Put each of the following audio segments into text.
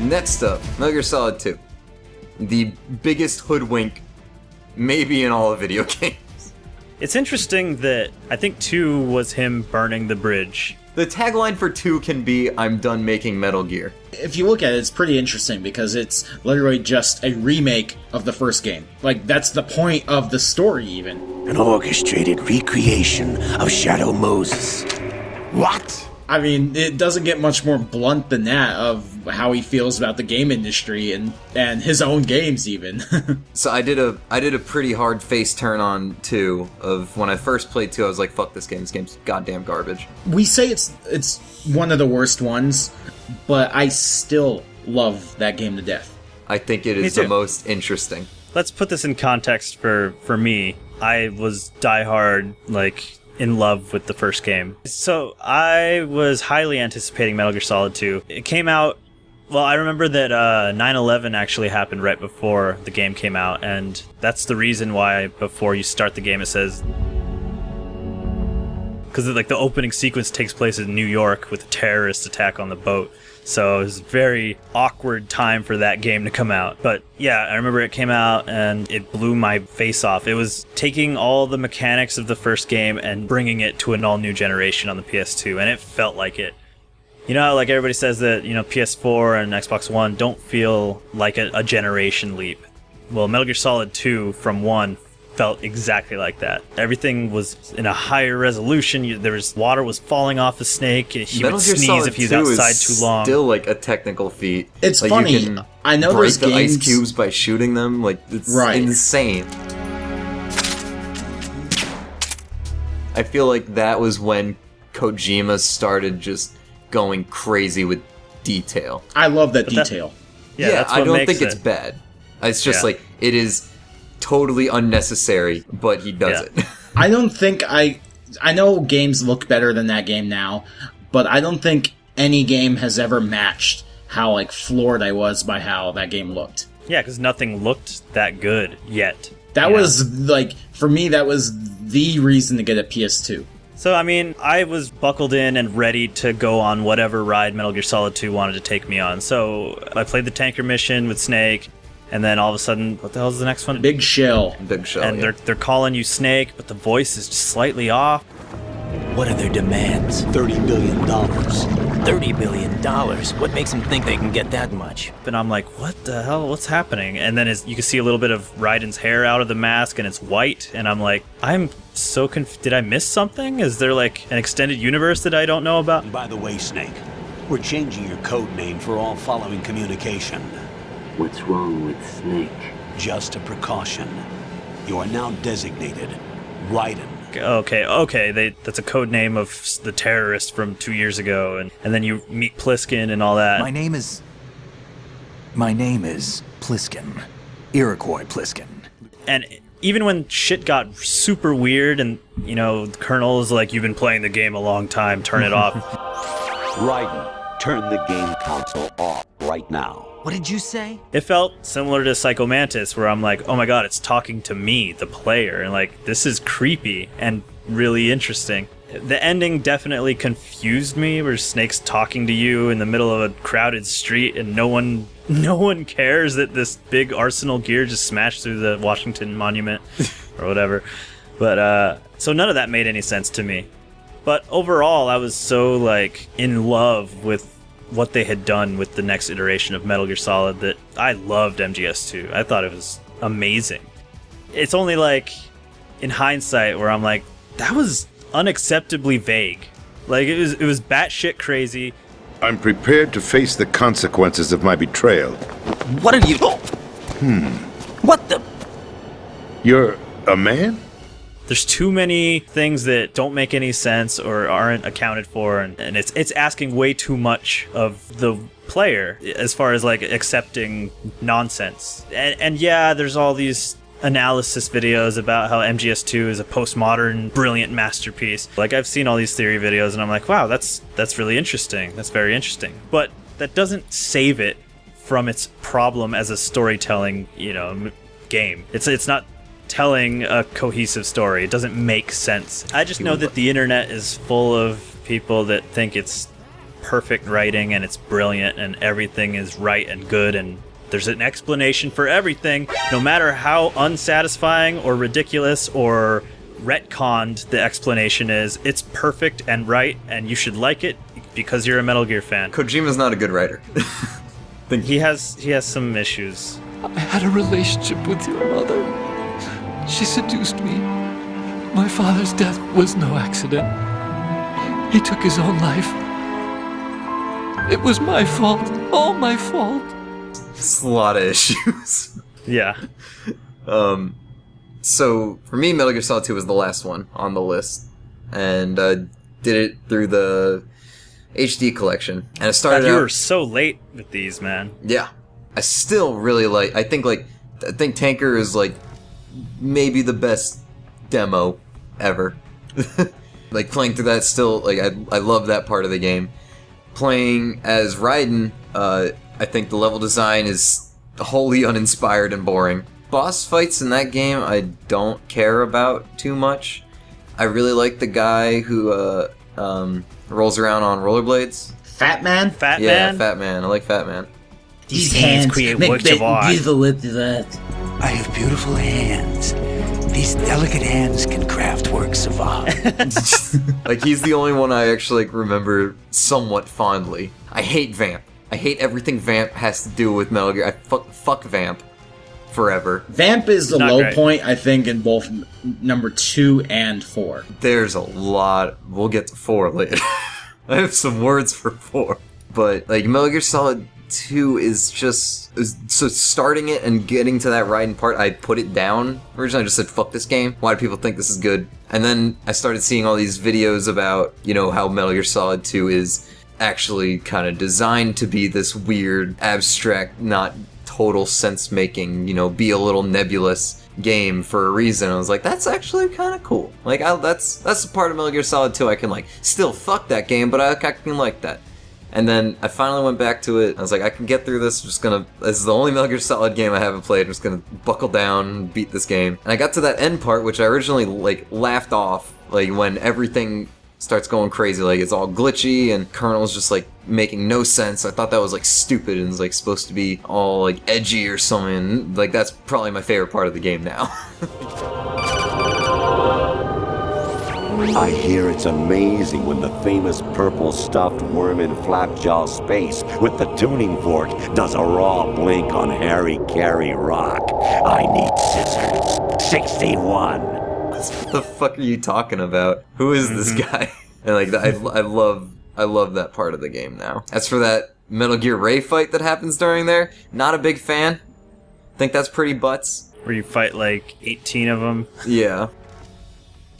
Next up, Metal Gear Solid 2. The biggest hoodwink maybe in all of video games. It's interesting that I think 2 was him burning the bridge. The tagline for 2 can be, I'm done making Metal Gear. If you look at it, it's pretty interesting because it's literally just a remake of the first game. Like, that's the point of the story, even. An orchestrated recreation of Shadow Moses. What? I mean, it doesn't get much more blunt than that of how he feels about the game industry and his own games, even. So I did a pretty hard face turn on 2 of when I first played 2, I was like, fuck this game. This game's goddamn garbage. We say it's one of the worst ones, but I still love that game to death. I think it is the most interesting. Let's put this in context for me. I was diehard, in love with the first game. So I was highly anticipating Metal Gear Solid 2. It came out, well, I remember that 9/11 actually happened right before the game came out, and that's the reason why before you start the game it says... Because the opening sequence takes place in New York with a terrorist attack on the boat. So it was a very awkward time for that game to come out. But yeah, I remember it came out and it blew my face off. It was taking all the mechanics of the first game and bringing it to an all-new generation on the PS2, and it felt like it. You know, like everybody says that, PS4 and Xbox One don't feel like a generation leap. Well, Metal Gear Solid 2 from 1 felt exactly like that. Everything was in a higher resolution. Water was falling off the snake. He would sneeze if he was outside too long. Still like a technical feat. It's funny. You can I know break those games... the ice cubes by shooting them. It's insane. I feel like that was when Kojima started just going crazy with detail. I love that detail. That's what I don't makes think it's bad. It's just it is totally unnecessary, but he does it. I don't think I know games look better than that game now, but I don't think any game has ever matched how floored I was by how that game looked. Yeah, because nothing looked that good yet. That was for me, that was the reason to get a PS2. So, I mean, I was buckled in and ready to go on whatever ride Metal Gear Solid 2 wanted to take me on. So, I played the tanker mission with Snake, and then all of a sudden, what the hell is the next one? Big Shell. Big Shell, and they're calling you Snake, but the voice is just slightly off. What are their demands? $30 billion. $30 billion? What makes them think they can get that much? And I'm like, what the hell? What's happening? And then you can see a little bit of Raiden's hair out of the mask, and it's white. And I'm like, I'm so confused. Did I miss something? Is there an extended universe that I don't know about? By the way, Snake, we're changing your code name for all following communication. What's wrong with Snake? Just a precaution. You are now designated Raiden. Okay, that's a code name of the terrorist from 2 years ago, and then you meet Pliskin and all that. My name is Pliskin. Iroquois Pliskin. And even when shit got super weird and, the Colonel is like, you've been playing the game a long time, turn it off. Raiden, turn the game console off right now. What did you say? It felt similar to Psycho Mantis, where I'm like, oh my god, it's talking to me, the player, and this is creepy and really interesting. The ending definitely confused me, where Snake's talking to you in the middle of a crowded street, and no one cares that this big Arsenal gear just smashed through the Washington Monument, or whatever. But, so none of that made any sense to me. But overall, I was so, in love with what they had done with the next iteration of Metal Gear Solid that I loved MGS2. I thought it was amazing. It's only in hindsight where I'm like, that was unacceptably vague. It was batshit crazy. I'm prepared to face the consequences of my betrayal. What are you... What the... You're a man? There's too many things that don't make any sense or aren't accounted for, and it's asking way too much of the player as far as accepting nonsense. And yeah, there's all these analysis videos about how MGS2 is a postmodern brilliant masterpiece. I've seen all these theory videos and I'm like, wow, that's really interesting. That's very interesting. But that doesn't save it from its problem as a storytelling, game. It's not telling a cohesive story. It doesn't make sense. I just know that the internet is full of people that think it's perfect writing and it's brilliant and everything is right and good and there's an explanation for everything, no matter how unsatisfying or ridiculous or retconned the explanation is. It's perfect and right, and you should like it because you're a Metal Gear fan. Kojima's not a good writer. He has some issues. I had a relationship with your mother. She seduced me. My father's death was no accident. He took his own life. It was my fault. All my fault. It's a lot of issues. Yeah. So, for me, Metal Gear Solid 2 was the last one on the list. And did it through the HD collection. And it started God, you out... were so late with these, man. Yeah. I still really like... I think Tanker is, maybe the best demo ever. Playing through that still, I love that part of the game. Playing as Raiden, I think the level design is wholly uninspired and boring. Boss fights in that game I don't care about too much. I really like the guy who rolls around on rollerblades. Fat Man? Fat Yeah, Man? Fat Man. I like Fat Man. These hands create works of art. I have beautiful hands. These delicate hands can craft works of art. He's the only one I actually remember somewhat fondly. I hate Vamp. I hate everything Vamp has to do with Metal Gear. I fuck Vamp forever. Vamp is the Not low great. point, I think, in both number 2 and 4. There's a lot. We'll get to 4 later. I have some words for 4. But, Metal Gear Solid 2 is just... So starting it and getting to that Raiden part, I put it down. Originally I just said, fuck this game. Why do people think this is good? And then I started seeing all these videos about, how Metal Gear Solid 2 is actually kind of designed to be this weird, abstract, not total sense-making, be a little nebulous game for a reason. I was like, that's actually kind of cool. That's the part of Metal Gear Solid 2 I can, still fuck that game, but I can like that. And then I finally went back to it. I was like, I can get through this. This is the only Metal Gear Solid game I haven't played. I'm just gonna buckle down and beat this game. And I got to that end part, which I originally, laughed off. When everything starts going crazy, it's all glitchy and Colonel's just, making no sense. I thought that was, stupid and was, supposed to be all, edgy or something. That's probably my favorite part of the game now. I hear it's amazing when the famous purple stuffed worm in Flapjaw Space with the tuning fork does a raw blink on Harry Carey Rock. I need scissors. 61. What the fuck are you talking about? Who is this guy? And I love that part of the game now. As for that Metal Gear Ray fight that happens during there, not a big fan. Think that's pretty butts. Where you fight 18 of them. Yeah.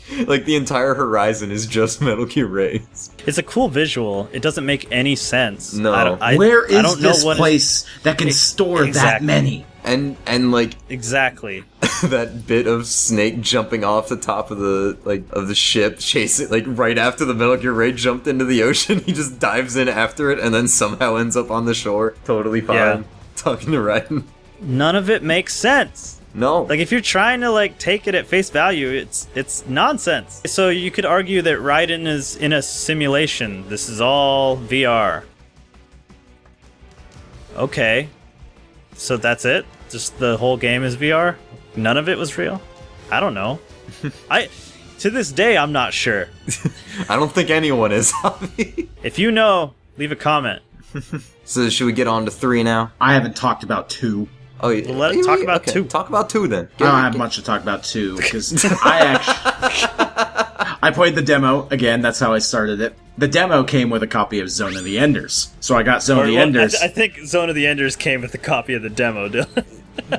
The entire horizon is just Metal Gear Rays. It's a cool visual. It doesn't make any sense. No. Where is I don't know this what place that can store that exactly. many? And Exactly. that bit of Snake jumping off the top of the ship, chasing right after the Metal Gear Ray jumped into the ocean, he just dives in after it and then somehow ends up on the shore, totally fine, Yeah. talking to Raiden. None of it makes sense. No. If you're trying to take it at face value, it's nonsense. So you could argue that Raiden is in a simulation. This is all VR. Okay. So that's it? Just the whole game is VR? None of it was real? I don't know. To this day, I'm not sure. I don't think anyone is, Javi. If you know, leave a comment. So should we get on to 3 now? I haven't talked about 2. Oh, yeah. Well, let's talk about 2. Talk about 2 then. I don't have much to talk about 2 because I played the demo again. That's how I started it. The demo came with a copy of Zone of the Enders, so I got Zone of the Enders. I think Zone of the Enders came with a copy of the demo, Dylan.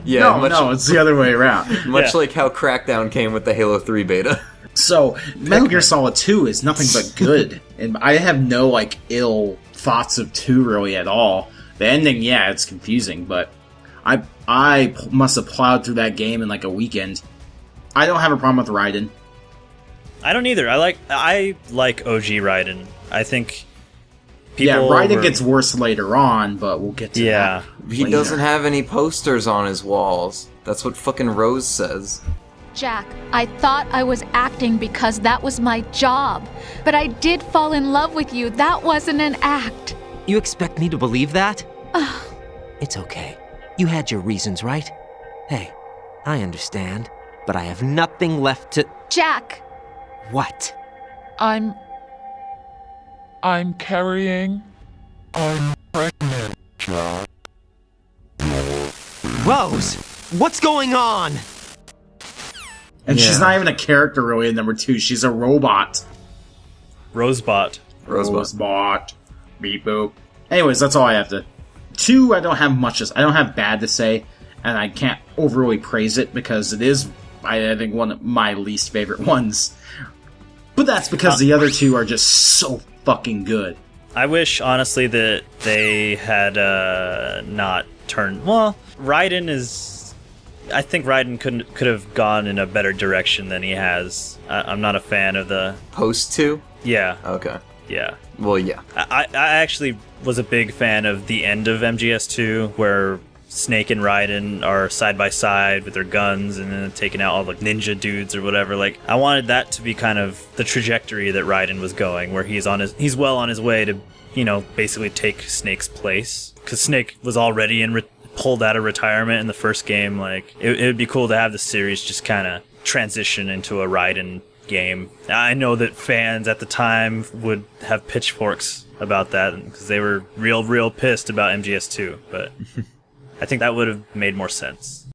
Yeah, no, it's the other way around. much Yeah. like how Crackdown came with the Halo 3 beta. So Metal Gear Solid 2 is nothing but good, and I have no ill thoughts of 2 really at all. The ending, yeah, it's confusing, but I must have plowed through that game in a weekend. I don't have a problem with Raiden. I don't either. I like OG Raiden. I think people Raiden gets worse later on, but we'll get to that. He later. doesn't have any posters on his walls. That's what fucking Rose says. Jack, I thought I was acting because that was my job. But I did fall in love with you. That wasn't an act. You expect me to believe that? It's okay. You had your reasons, right? Hey, I understand, but I have nothing left to... Jack! What? I'm carrying. I'm pregnant, Jack. Rose, what's going on? And she's not even a character really in number 2. She's a robot. Rosebot. Rosebot. Beep boop. Anyways, that's all I have to... 2, I don't have much I don't have bad to say, and I can't overly praise it because it is, I think, one of my least favorite ones. But that's because the other 2 are just so fucking good. I wish, honestly, that they had not turned... Well, Raiden is... I think Raiden could have gone in a better direction than he has. I'm not a fan of the... Post 2? Yeah. Okay. Yeah. Well, yeah. I actually was a big fan of the end of MGS2, where Snake and Raiden are side by side with their guns and then taking out all the ninja dudes or whatever. Like, I wanted that to be kind of the trajectory that Raiden was going, where he's well on his way to, basically take Snake's place. Because Snake was already pulled out of retirement in the first game. Like, it would be cool to have the series just kind of transition into a Raiden game. I know that fans at the time would have pitchforks about that because they were real pissed about MGS2, but I think that would have made more sense.